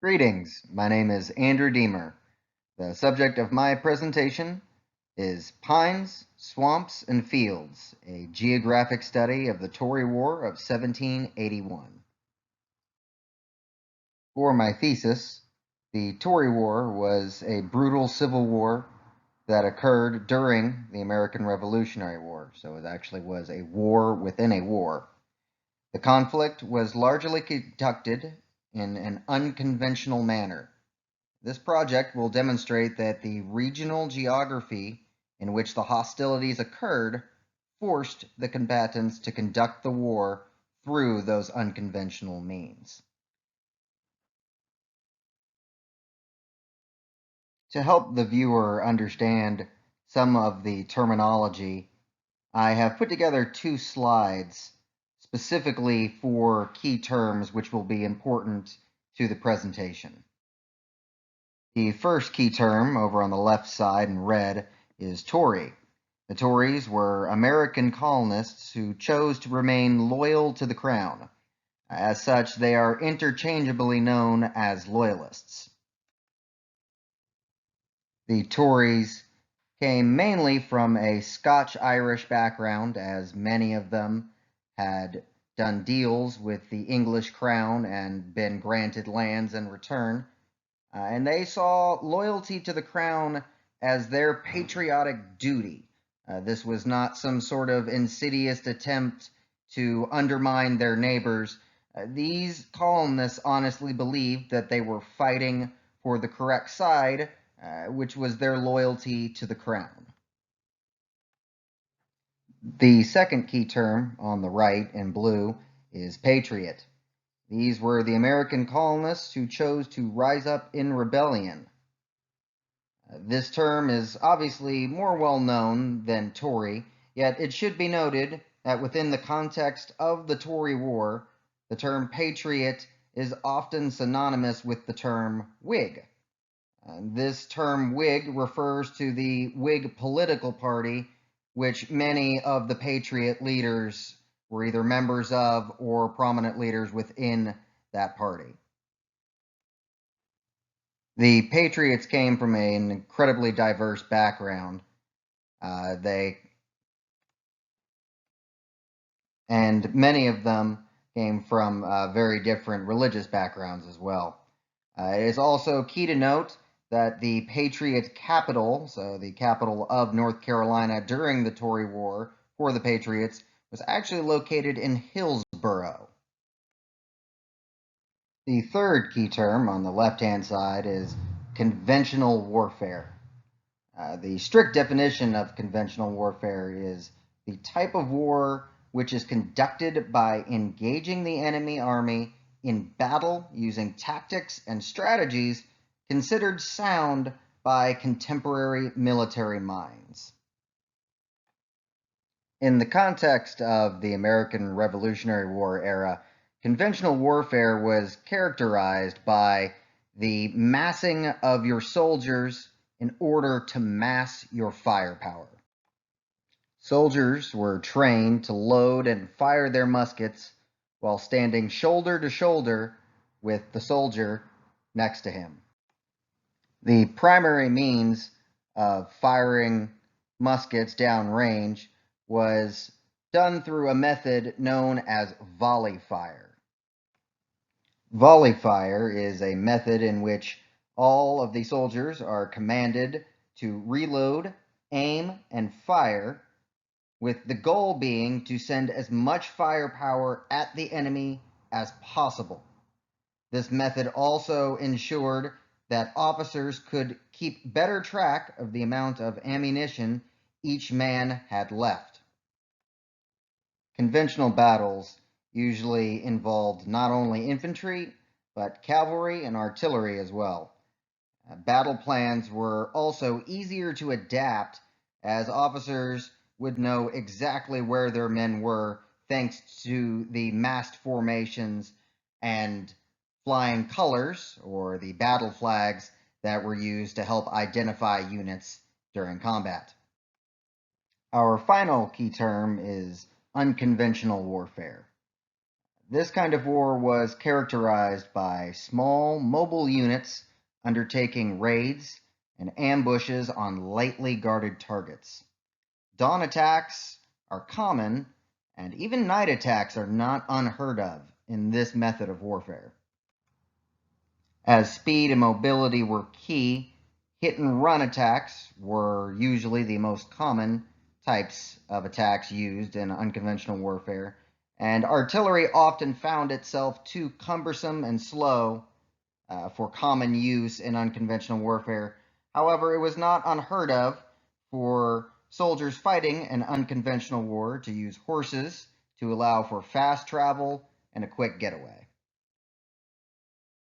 Greetings, my name is Andrew Diemer. The subject of my presentation is Pines, Swamps, and Fields, a geographic study of the Tory War of 1781. For my thesis, the Tory War was a brutal civil war that occurred during the American Revolutionary War, so it actually was a war within a war. The conflict was largely conducted in an unconventional manner. This project will demonstrate that the regional geography in which the hostilities occurred forced the combatants to conduct the war through those unconventional means. To help the viewer understand some of the terminology, I have put together two slides specifically for key terms which will be important to the presentation. The first key term over on the left side in red is Tory. The Tories were American colonists who chose to remain loyal to the crown. As such, they are interchangeably known as Loyalists. The Tories came mainly from a Scotch-Irish background, as many of them had done deals with the English crown and been granted lands in return. And they saw loyalty to the crown as their patriotic duty. This was not some sort of insidious attempt to undermine their neighbors. These colonists honestly believed that they were fighting for the correct side, which was their loyalty to the crown. The second key term on the right in blue is patriot. These were the American colonists who chose to rise up in rebellion. This term is obviously more well known than Tory, yet it should be noted that within the context of the Tory War, the term patriot is often synonymous with the term Whig. This term Whig refers to the Whig political party, which many of the patriot leaders were either members of or prominent leaders within that party. The Patriots came from an incredibly diverse background. And many of them came from very different religious backgrounds as well. It is also key to note that the Patriot capital, so the capital of North Carolina during the Tory War for the Patriots, was actually located in Hillsborough. The third key term on the left-hand side is conventional warfare. The strict definition of conventional warfare is the type of war which is conducted by engaging the enemy army in battle using tactics and strategies considered sound by contemporary military minds. In the context of the American Revolutionary War era, conventional warfare was characterized by the massing of your soldiers in order to mass your firepower. Soldiers were trained to load and fire their muskets while standing shoulder to shoulder with the soldier next to him. The primary means of firing muskets downrange was done through a method known as volley fire. Volley fire is a method in which all of the soldiers are commanded to reload, aim, and fire, with the goal being to send as much firepower at the enemy as possible. This method also ensured that officers could keep better track of the amount of ammunition each man had left. Conventional battles usually involved not only infantry, but cavalry and artillery as well. Battle plans were also easier to adapt as officers would know exactly where their men were thanks to the massed formations and flying colors, or the battle flags, that were used to help identify units during combat. Our final key term is unconventional warfare. This kind of war was characterized by small, mobile units undertaking raids and ambushes on lightly guarded targets. Dawn attacks are common, and even night attacks are not unheard of in this method of warfare. As speed and mobility were key, hit-and-run attacks were usually the most common types of attacks used in unconventional warfare, and artillery often found itself too cumbersome and slow for common use in unconventional warfare. However, it was not unheard of for soldiers fighting an unconventional war to use horses to allow for fast travel and a quick getaway.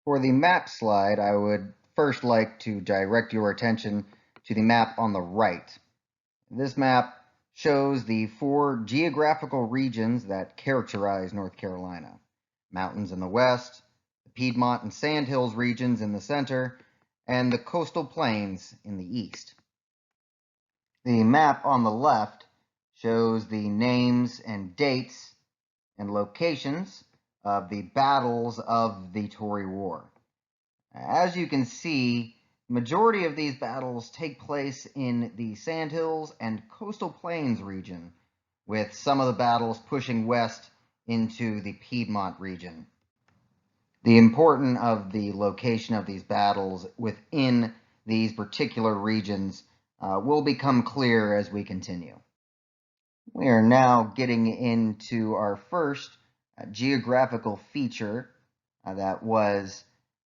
For the map slide, I would first like to direct your attention to the map on the right. This map shows the 4 geographical regions that characterize North Carolina. Mountains in the west, the Piedmont and Sandhills regions in the center, and the coastal plains in the east. The map on the left shows the names and dates and locations of the battles of the Tory War. As you can see, the majority of these battles take place in the Sandhills and Coastal Plains region, with some of the battles pushing west into the Piedmont region. The importance of the location of these battles within these particular regions will become clear as we continue. We are now getting into our first geographical feature that was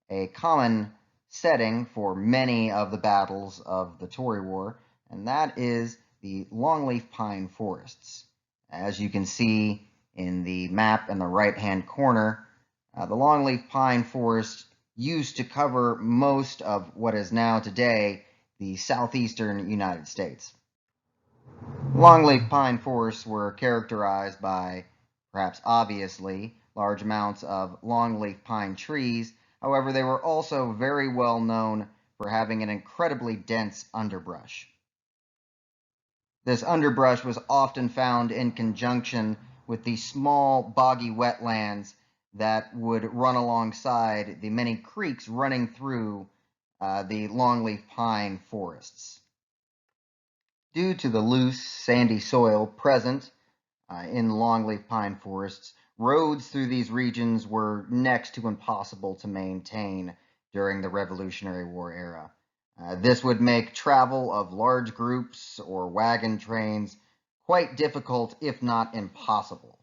a common setting for many of the battles of the Tory War, and that is the longleaf pine forests. As you can see in the map in the right-hand corner, the longleaf pine forest used to cover most of what is now today the southeastern United States. Longleaf pine forests were characterized by, perhaps obviously, large amounts of longleaf pine trees. However, they were also very well known for having an incredibly dense underbrush. This underbrush was often found in conjunction with the small boggy wetlands that would run alongside the many creeks running through the longleaf pine forests. Due to the loose, sandy soil present in longleaf pine forests, roads through these regions were next to impossible to maintain during the Revolutionary War era. This would make travel of large groups or wagon trains quite difficult, if not impossible.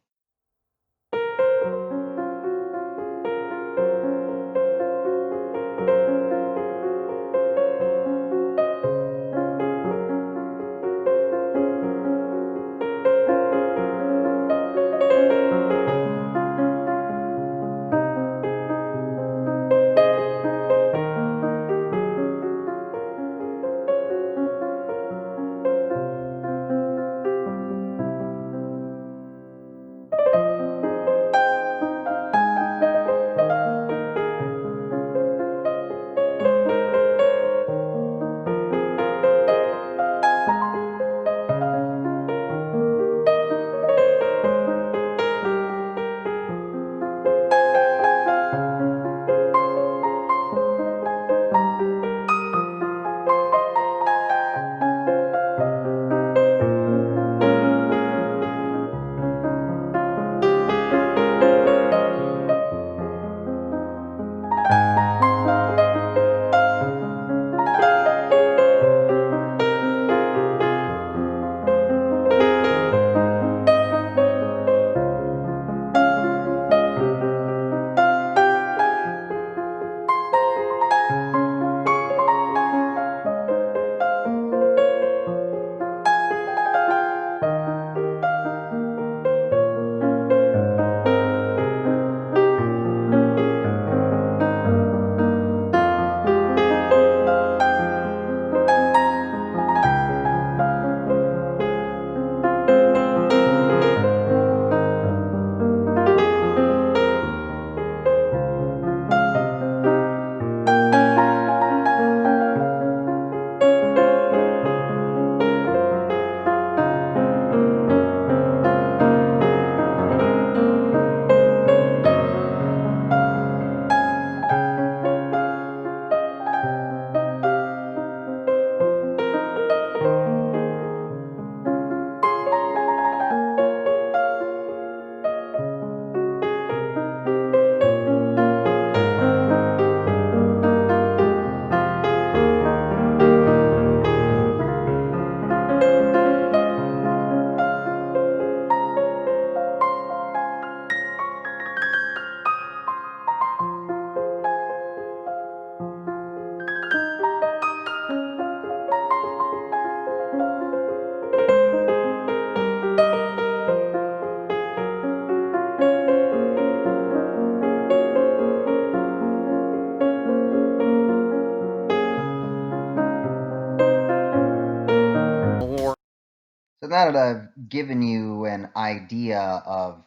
now that I've given you an idea of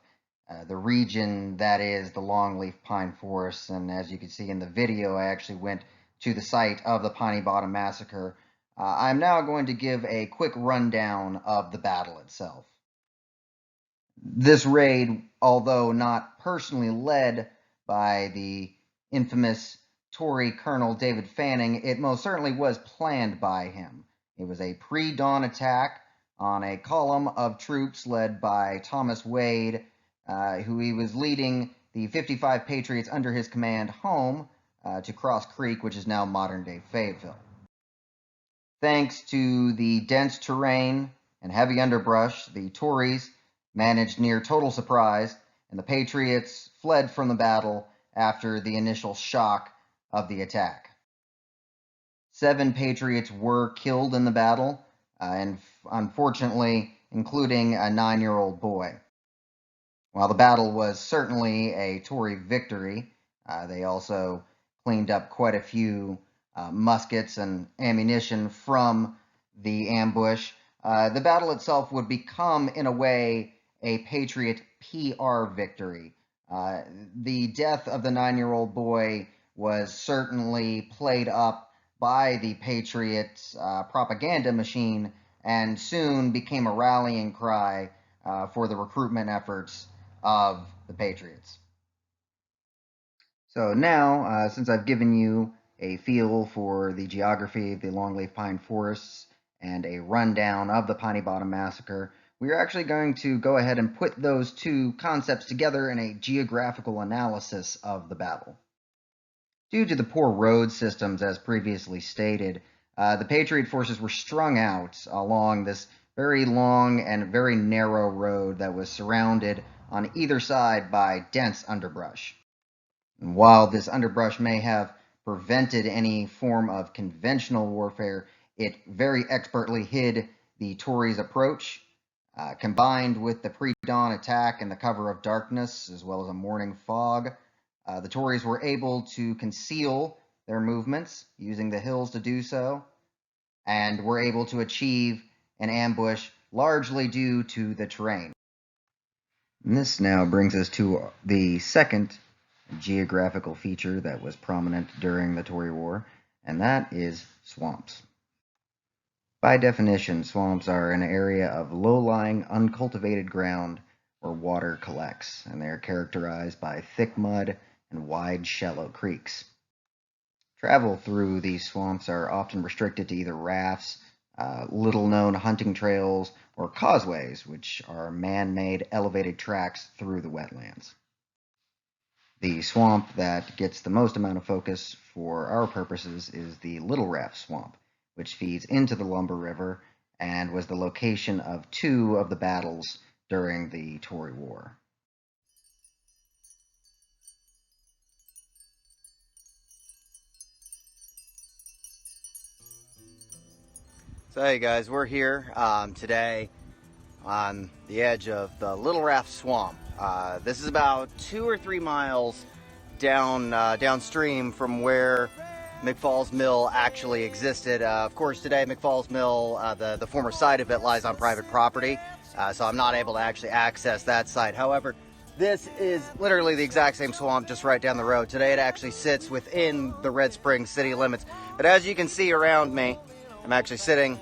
the region that is the longleaf pine forest, and as you can see in the video, I actually went to the site of the Piney Bottom Massacre, I'm now going to give a quick rundown of the battle itself. This raid, although not personally led by the infamous Tory Colonel David Fanning, it most certainly was planned by him. It was a pre-dawn attack on a column of troops led by Thomas Wade, who he was leading the 55 Patriots under his command home to Cross Creek, which is now modern-day Fayetteville. Thanks to the dense terrain and heavy underbrush, the Tories managed near total surprise, and the Patriots fled from the battle after the initial shock of the attack. 7 Patriots were killed in the battle, and unfortunately, including a 9-year-old boy. While the battle was certainly a Tory victory, they also cleaned up quite a few muskets and ammunition from the ambush. The battle itself would become, in a way, a Patriot PR victory. The death of the 9-year-old boy was certainly played up by the Patriots' propaganda machine and soon became a rallying cry for the recruitment efforts of the Patriots. So now, since I've given you a feel for the geography of the longleaf pine forests and a rundown of the Piney Bottom Massacre, we're actually going to go ahead and put those two concepts together in a geographical analysis of the battle. Due to the poor road systems, as previously stated, the Patriot forces were strung out along this very long and very narrow road that was surrounded on either side by dense underbrush. And while this underbrush may have prevented any form of conventional warfare, it very expertly hid the Tories' approach. Combined with the pre-dawn attack in the cover of darkness, as well as a morning fog, the Tories were able to conceal their movements using the hills to do so, and were able to achieve an ambush largely due to the terrain. And this now brings us to the second geographical feature that was prominent during the Tory War, and that is swamps. By definition, swamps are an area of low-lying, uncultivated ground where water collects, and they are characterized by thick mud and wide, shallow creeks. Travel through these swamps are often restricted to either rafts, little-known hunting trails, or causeways, which are man-made elevated tracks through the wetlands. The swamp that gets the most amount of focus for our purposes is the Little Raft Swamp, which feeds into the Lumber River and was the location of 2 of the battles during the Tory War. So hey guys, we're here today on the edge of the Little Raft Swamp. This is about 2 or 3 miles downstream from where Mcphaul's mill actually existed. Of course, today Mcphaul's mill, the former site of it, lies on private property, so I'm not able to actually access that site. However, this is literally the exact same swamp just right down the road. Today it actually sits within the Red Springs city limits. But as you can see around me, I'm actually sitting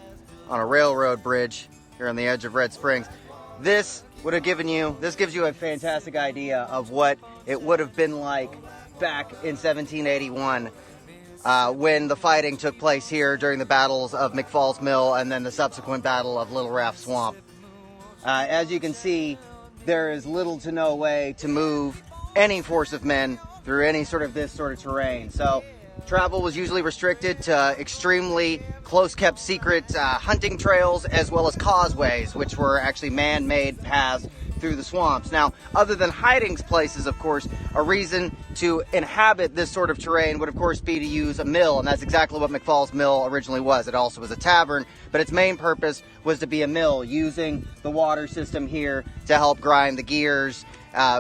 on a railroad bridge here on the edge of Red Springs. This gives you a fantastic idea of what it would have been like back in 1781 when the fighting took place here during the battles of Mcphaul's Mill and then the subsequent battle of Little Raft Swamp. As you can see, there is little to no way to move any force of men through any this sort of terrain. So travel was usually restricted to extremely close-kept secret hunting trails, as well as causeways, which were actually man-made paths through the swamps. Now, other than hiding places, of course, a reason to inhabit this sort of terrain would, of course, be to use a mill, and that's exactly what Mcphaul's Mill originally was. It also was a tavern, but its main purpose was to be a mill, using the water system here to help grind the gears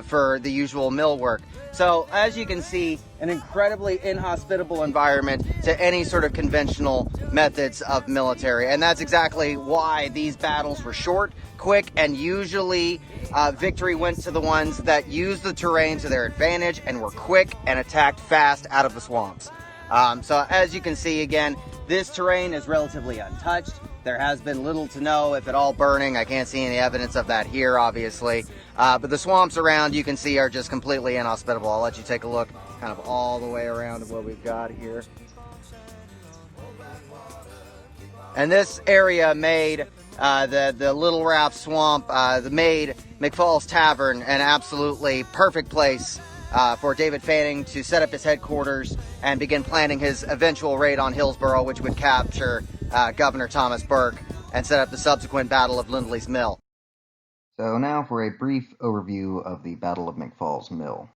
for the usual mill work. So as you can see, an incredibly inhospitable environment to any sort of conventional methods of military. And that's exactly why these battles were short, quick, and usually victory went to the ones that used the terrain to their advantage and were quick and attacked fast out of the swamps. So as you can see, again, this terrain is relatively untouched. There has been little to no, if at all, burning. I can't see any evidence of that here, obviously. But the swamps around, you can see, are just completely inhospitable. I'll let you take a look kind of all the way around at what we've got here. And this area made the Little Raft Swamp, made Mcphaul's Tavern an absolutely perfect place for David Fanning to set up his headquarters and begin planning his eventual raid on Hillsborough, which would capture Governor Thomas Burke and set up the subsequent Battle of Lindley's Mill. So now for a brief overview of the Battle of Mcphaul's Mill.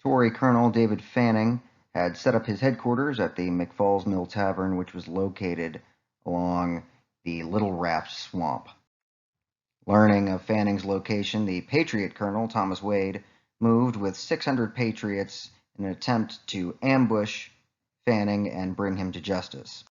Tory Colonel David Fanning had set up his headquarters at the Mcphaul's Mill Tavern, which was located along the Little Raft Swamp. Learning of Fanning's location, the Patriot Colonel Thomas Wade moved with 600 Patriots in an attempt to ambush Fanning and bring him to justice.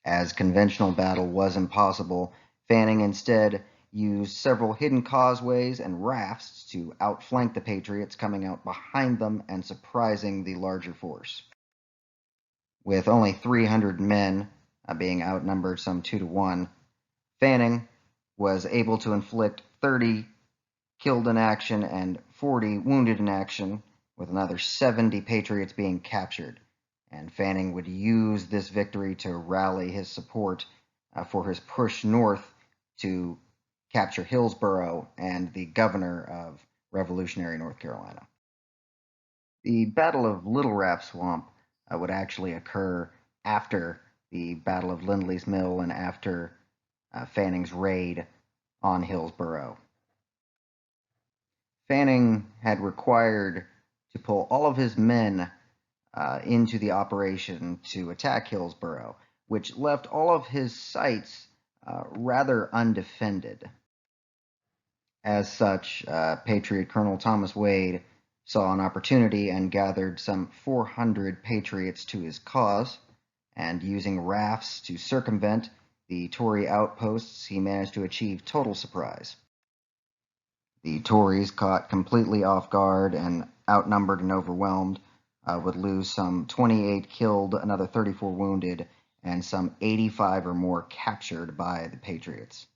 As conventional battle was impossible, Fanning instead used several hidden causeways and rafts to outflank the Patriots, coming out behind them and surprising the larger force. With only 300 men, being outnumbered some 2 to 1, Fanning was able to inflict 30 killed in action and 40 wounded in action, with another 70 Patriots being captured. And Fanning would use this victory to rally his support for his push north to capture Hillsborough and the governor of revolutionary North Carolina. The Battle of Little Raft Swamp would actually occur after the Battle of Lindley's Mill and after Fanning's raid on Hillsborough. Fanning had required to pull all of his men into the operation to attack Hillsborough, which left all of his sites rather undefended. As such, Patriot Colonel Thomas Wade saw an opportunity and gathered some 400 Patriots to his cause, and using rafts to circumvent the Tory outposts, he managed to achieve total surprise. The Tories, caught completely off guard and outnumbered and overwhelmed, would lose some 28 killed, another 34 wounded, and some 85 or more captured by the Patriots.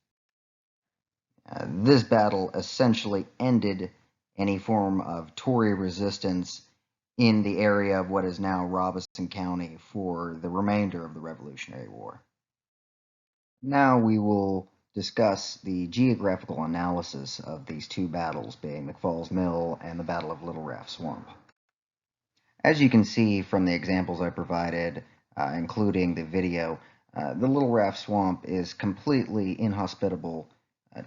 This battle essentially ended any form of Tory resistance in the area of what is now Robeson County for the remainder of the Revolutionary War. Now we will discuss the geographical analysis of these two battles, being Mcphaul's Mill and the Battle of Little Raft Swamp. As you can see from the examples I provided, including the video, the Little Raft Swamp is completely inhospitable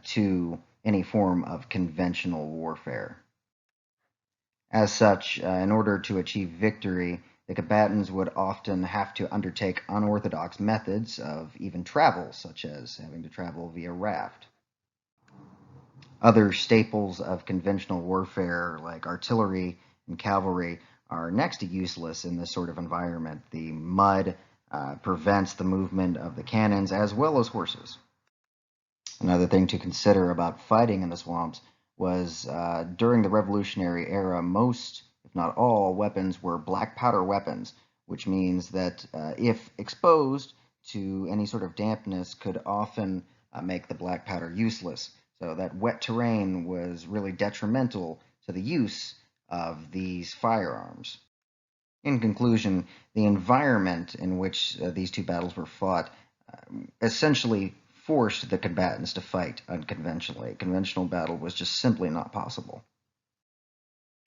to any form of conventional warfare. As such, in order to achieve victory, the combatants would often have to undertake unorthodox methods of even travel, such as having to travel via raft. Other staples of conventional warfare, like artillery and cavalry, are next to useless in this sort of environment. The mud prevents the movement of the cannons as well as horses. Another thing to consider about fighting in the swamps was during the Revolutionary era, most, if not all, weapons were black powder weapons, which means that if exposed to any sort of dampness, could often make the black powder useless. So that wet terrain was really detrimental to the use of these firearms. In conclusion, the environment in which these two battles were fought essentially forced the combatants to fight unconventionally. Conventional battle was just simply not possible.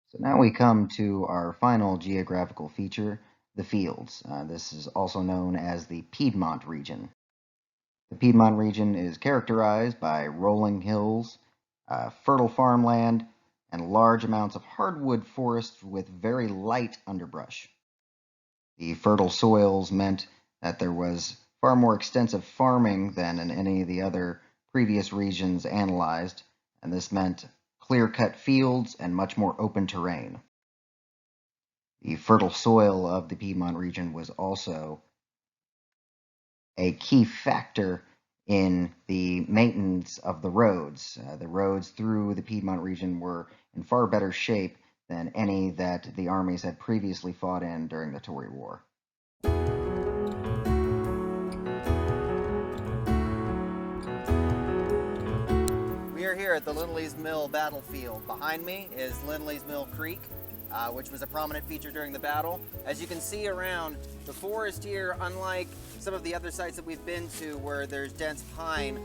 So now we come to our final geographical feature, the fields. This is also known as the Piedmont region. The Piedmont region is characterized by rolling hills, fertile farmland, and large amounts of hardwood forest with very light underbrush. The fertile soils meant that there was far more extensive farming than in any of the other previous regions analyzed, and this meant clear-cut fields, and much more open terrain. The fertile soil of the Piedmont region was also a key factor in the maintenance of the roads. The roads through the Piedmont region were in far better shape than any that the armies had previously fought in during the Tory War. We are here at the Lindley's Mill battlefield. Behind me is Lindley's Mill Creek, which was a prominent feature during the battle. As you can see around, the forest here, unlike some of the other sites that we've been to where there's dense pine,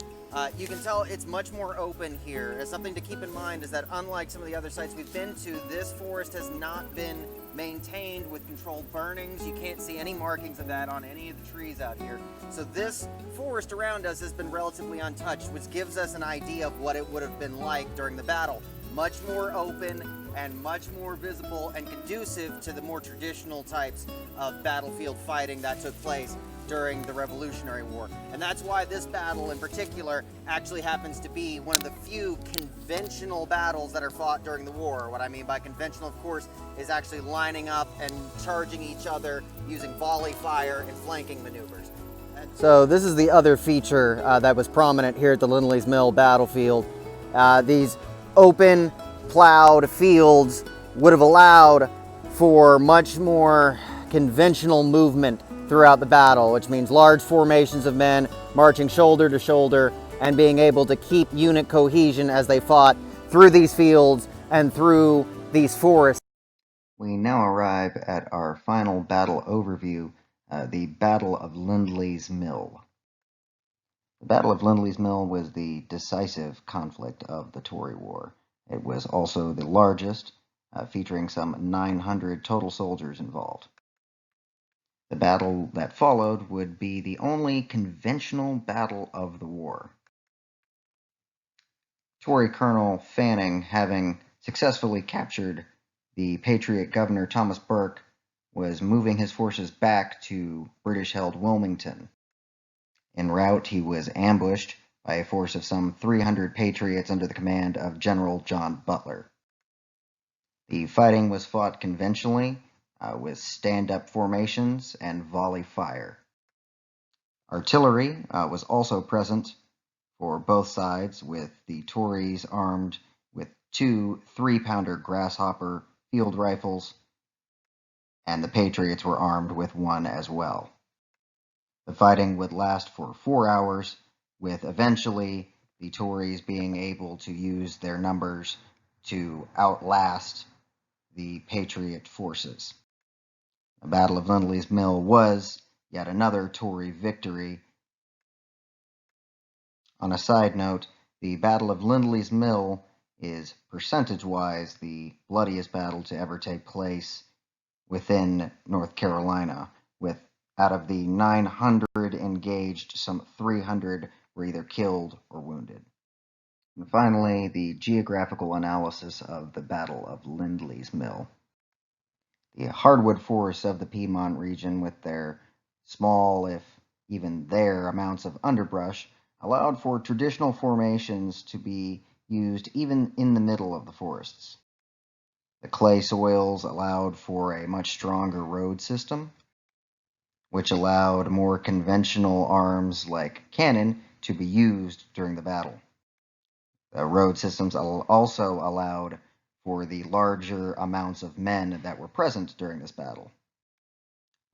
you can tell it's much more open here. As something to keep in mind is that unlike some of the other sites we've been to, this forest has not been maintained with controlled burnings. You can't see any markings of that on any of the trees out here. So this forest around us has been relatively untouched, which gives us an idea of what it would have been like during the battle. Much more open and much more visible and conducive to the more traditional types of battlefield fighting that took place during the Revolutionary War. And that's why this battle in particular actually happens to be one of the few conventional battles that are fought during the war. What I mean by conventional, of course, is actually lining up and charging each other using volley fire and flanking maneuvers. So this is the other feature that was prominent here at the Lindley's Mill battlefield. These open, plowed fields would have allowed for much more conventional movement throughout the battle, which means large formations of men marching shoulder to shoulder and being able to keep unit cohesion as they fought through these fields and through these forests. We now arrive at our final battle overview, the Battle of Lindley's Mill. The Battle of Lindley's Mill was the decisive conflict of the Tory War. It was also the largest, featuring some 900 total soldiers involved. The battle that followed would be the only conventional battle of the war. Tory Colonel Fanning, having successfully captured the Patriot Governor Thomas Burke, was moving his forces back to British-held Wilmington. En route, he was ambushed by a force of some 300 Patriots under the command of General John Butler. The fighting was fought conventionally, with stand-up formations and volley fire. Artillery was also present for both sides, with the Tories armed with 2 3-pounder Grasshopper field rifles, and the Patriots were armed with one as well. The fighting would last for 4 hours, with eventually the Tories being able to use their numbers to outlast the Patriot forces. The Battle of Lindley's Mill was yet another Tory victory. On a side note, the Battle of Lindley's Mill is percentage-wise the bloodiest battle to ever take place within North Carolina, with out of the 900 engaged, some 300 were either killed or wounded. And finally, the geographical analysis of the Battle of Lindley's Mill. The hardwood forests of the Piedmont region, with their small, if even there, amounts of underbrush, allowed for traditional formations to be used even in the middle of the forests. The clay soils allowed for a much stronger road system, which allowed more conventional arms like cannon to be used during the battle. The road systems also allowed for the larger amounts of men that were present during this battle.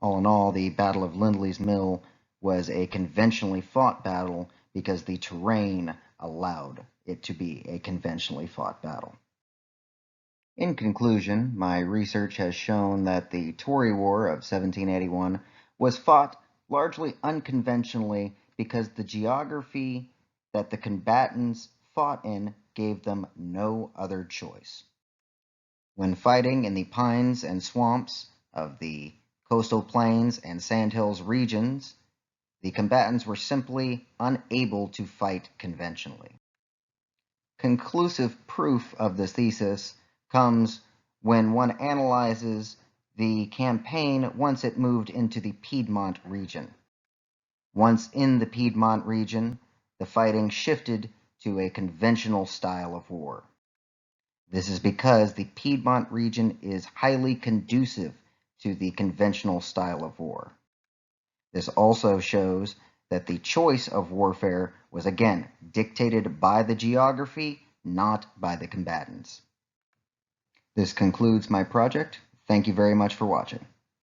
All in all, the Battle of Lindley's Mill was a conventionally fought battle because the terrain allowed it to be a conventionally fought battle. In conclusion, my research has shown that the Tory War of 1781 was fought largely unconventionally because the geography that the combatants fought in gave them no other choice. When fighting in the pines and swamps of the coastal plains and sandhills regions, the combatants were simply unable to fight conventionally. Conclusive proof of this thesis comes when one analyzes the campaign once it moved into the Piedmont region. Once in the Piedmont region, the fighting shifted to a conventional style of war. This is because the Piedmont region is highly conducive to the conventional style of war. This also shows that the choice of warfare was again dictated by the geography, not by the combatants. This concludes my project. Thank you very much for watching.